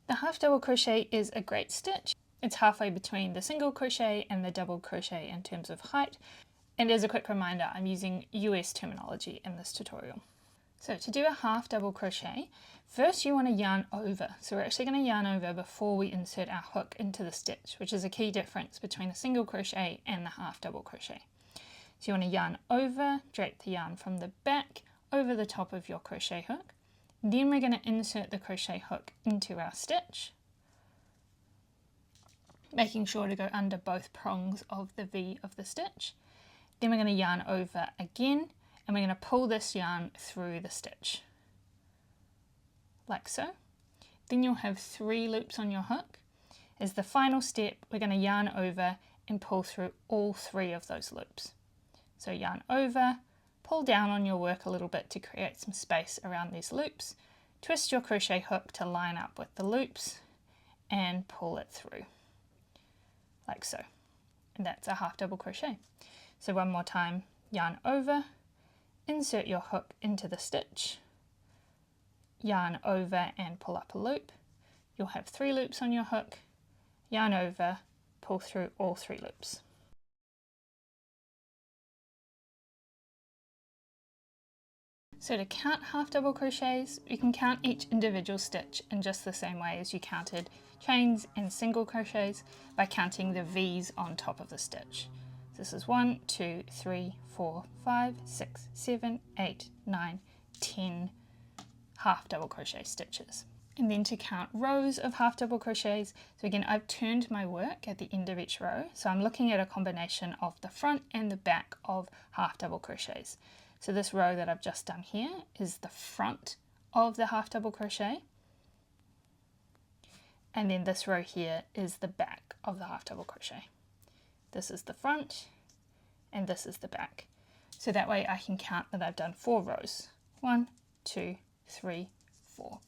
The half double crochet is a great stitch. It's halfway between the single crochet and the double crochet in terms of height. And as a quick reminder, I'm using US terminology in this tutorial. So to do a half double crochet, first you want to yarn over. So we're actually going to yarn over before we insert our hook into the stitch, which is a key difference between a single crochet and the half double crochet. So you want to yarn over, drape the yarn from the back over the top of your crochet hook. Then we're going to insert the crochet hook into our stitch, making sure to go under both prongs of the V of the stitch. Then we're going to yarn over again, and we're going to pull this yarn through the stitch, like so. Then you'll have 3 loops on your hook. As the final step, we're going to yarn over and pull through all 3 of those loops. So yarn over, pull down on your work a little bit to create some space around these loops, twist your crochet hook to line up with the loops, and pull it through, like so. And that's a half double crochet. So one more time, yarn over, insert your hook into the stitch, yarn over and pull up a loop. You'll have 3 loops on your hook, yarn over, pull through all 3 loops. So to count half double crochets, you can count each individual stitch in just the same way as you counted chains and single crochets by counting the V's on top of the stitch. This is 1, 2, 3, 4, 5, 6, 7, 8, 9, 10 half double crochet stitches. And then to count rows of half double crochets, so again I've turned my work at the end of each row, so I'm looking at a combination of the front and the back of half double crochets. So this row that I've just done here is the front of the half double crochet, and then this row here is the back of the half double crochet. This is the front and this is the back. So that way I can count that I've done 4 rows. 1, 2, 3, 4.